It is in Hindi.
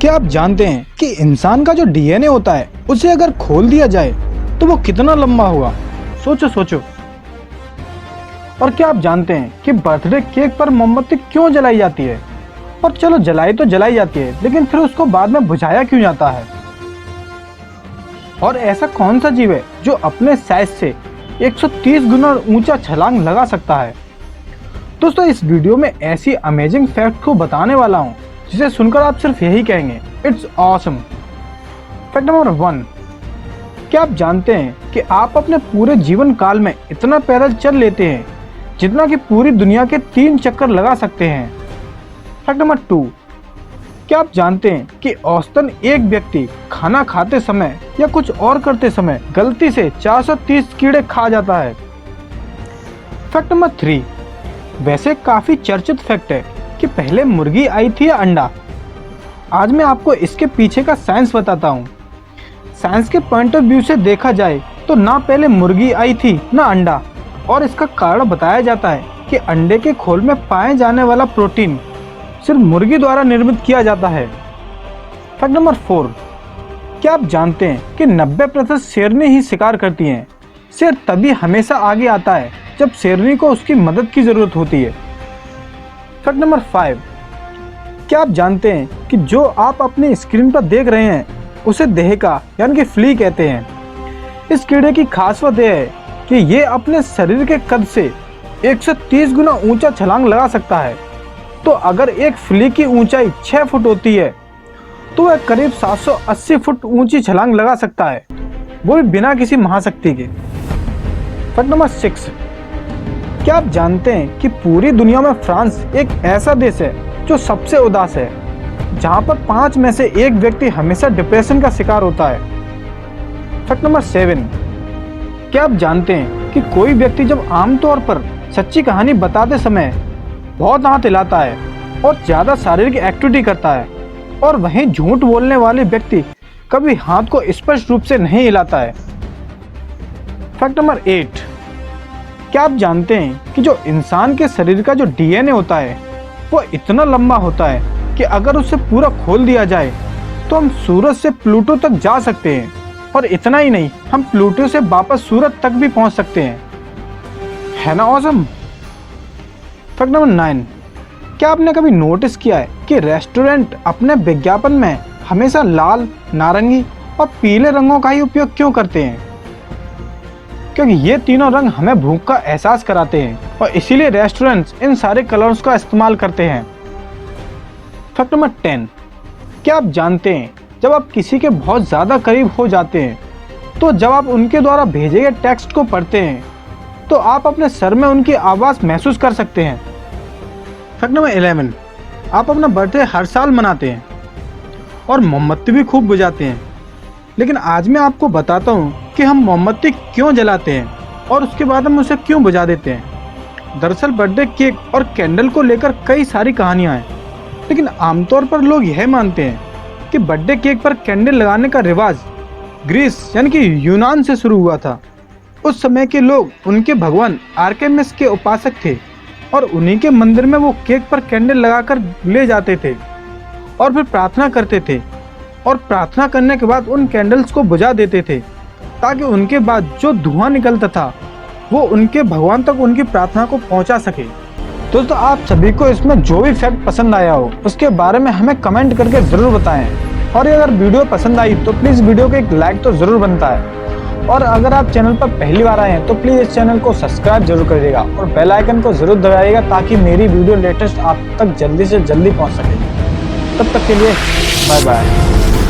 क्या आप जानते हैं कि इंसान का जो डीएनए होता है उसे अगर खोल दिया जाए तो वो कितना लंबा होगा? सोचो सोचो। और क्या आप जानते हैं कि बर्थडे केक पर मोमबत्ती क्यों जलाई जाती है? और चलो जलाई तो जलाई जाती है, लेकिन फिर उसको बाद में बुझाया क्यों जाता है? और ऐसा कौन सा जीव है जो अपने साइज से 130 गुना ऊंचा छलांग लगा सकता है? दोस्तों, इस वीडियो में ऐसी अमेजिंग फैक्ट को बताने वाला हूँ जिसे सुनकर आप सिर्फ यही कहेंगे, इट्स ऑसम। फैक्ट नंबर 1, क्या आप जानते हैं कि आप अपने पूरे जीवन काल में इतना पैदल चल लेते हैं जितना कि पूरी दुनिया के 3 चक्कर लगा सकते हैं? फैक्ट नंबर 2, क्या आप जानते हैं कि औसतन एक व्यक्ति खाना खाते समय या कुछ और करते समय गलती से 430 कीड़े खा जाता है? फैक्ट नंबर 3, वैसे काफी चर्चित फैक्ट है कि पहले मुर्गी आई थी या अंडा? आज मैं आपको इसके पीछे का साइंस बताता हूँ। साइंस के पॉइंट ऑफ व्यू से देखा जाए तो ना पहले मुर्गी आई थी ना अंडा, और इसका कारण बताया जाता है कि अंडे के खोल में पाए जाने वाला प्रोटीन सिर्फ मुर्गी द्वारा निर्मित किया जाता है। फैक्ट नंबर 4, क्या आप जानते हैं कि 90% शेरनी ही शिकार करती हैं? शेर तभी हमेशा आगे आता है जब शेरनी को उसकी मदद की जरूरत होती है। फैक्ट नंबर 5, क्या आप जानते हैं कि जो आप अपनी स्क्रीन पर देख रहे हैं उसे देहका यानी कि फ्ली कहते हैं। इस कीड़े की खास बात यह है कि ये अपने शरीर के कद से 130 गुना ऊंचा छलांग लगा सकता है। तो अगर एक फ्ली की ऊंचाई 6 फुट होती है तो वह करीब 780 फुट ऊंची छलांग लगा सकता है, वो भी बिना किसी महाशक्ति के। फैक्ट नंबर 6, क्या आप जानते हैं कि पूरी दुनिया में फ्रांस एक ऐसा देश है जो सबसे उदास है, जहां पर 5 में से 1 व्यक्ति हमेशा डिप्रेशन का शिकार होता है? फैक्ट नंबर 7, क्या आप जानते हैं कि कोई व्यक्ति जब आमतौर पर सच्ची कहानी बताते समय बहुत हाथ हिलाता है और ज़्यादा शारीरिक एक्टिविटी करता है, और वहीं झूठ बोलने वाले व्यक्ति कभी हाथ को स्पष्ट रूप से नहीं हिलाता है? फैक्ट नंबर 8, क्या आप जानते हैं कि जो इंसान के शरीर का जो डीएनए होता है वो इतना लंबा होता है कि अगर उसे पूरा खोल दिया जाए तो हम सूरज से प्लूटो तक जा सकते हैं, और इतना ही नहीं, हम प्लूटो से वापस सूरज तक भी पहुंच सकते हैं। है ना ऑसम? फैक्ट नंबर 9, क्या आपने कभी नोटिस किया है कि रेस्टोरेंट अपने विज्ञापन में हमेशा लाल, नारंगी और पीले रंगों का ही उपयोग क्यों करते हैं? क्योंकि ये तीनों रंग हमें भूख का एहसास कराते हैं, और इसीलिए रेस्टोरेंट्स इन सारे कलर्स का इस्तेमाल करते हैं। फैक्ट नंबर 10, क्या आप जानते हैं जब आप किसी के बहुत ज़्यादा करीब हो जाते हैं तो जब आप उनके द्वारा भेजे गए टेक्स्ट को पढ़ते हैं तो आप अपने सर में उनकी आवाज़ महसूस कर सकते हैं। फैक्ट नंबर 11, आप अपना बर्थडे हर साल मनाते हैं और मोमबत्ती भी खूब बुझाते हैं, लेकिन आज मैं आपको बताता हूँ कि हम मोमबत्ती क्यों जलाते हैं और उसके बाद हम उसे क्यों बुझा देते हैं। दरअसल बर्थडे केक और कैंडल को लेकर कई सारी कहानियाँ हैं, लेकिन आमतौर पर लोग यह मानते हैं कि बर्थडे केक पर कैंडल लगाने का रिवाज ग्रीस यानी कि यूनान से शुरू हुआ था। उस समय के लोग उनके भगवान आर्टेमिस के उपासक थे, और उन्हीं के मंदिर में वो केक पर कैंडल लगाकर ले जाते थे और फिर प्रार्थना करते थे, और प्रार्थना करने के बाद उन कैंडल्स को बुझा देते थे ताकि उनके बाद जो धुआं निकलता था वो उनके भगवान तक उनकी प्रार्थना को पहुंचा सके। दोस्तों, आप सभी को इसमें जो भी फैक्ट पसंद आया हो उसके बारे में हमें कमेंट करके ज़रूर बताएं, और अगर वीडियो पसंद आई तो प्लीज़ वीडियो को एक लाइक तो ज़रूर बनता है, और अगर आप चैनल पर पहली बार आए हैं तो प्लीज़ इस चैनल को सब्सक्राइब जरूर करिएगा और बेल आइकन को ज़रूर दबाइएगा ताकि मेरी वीडियो लेटेस्ट आप तक जल्दी से जल्दी पहुंच सके। तब तक के लिए बाय बाय।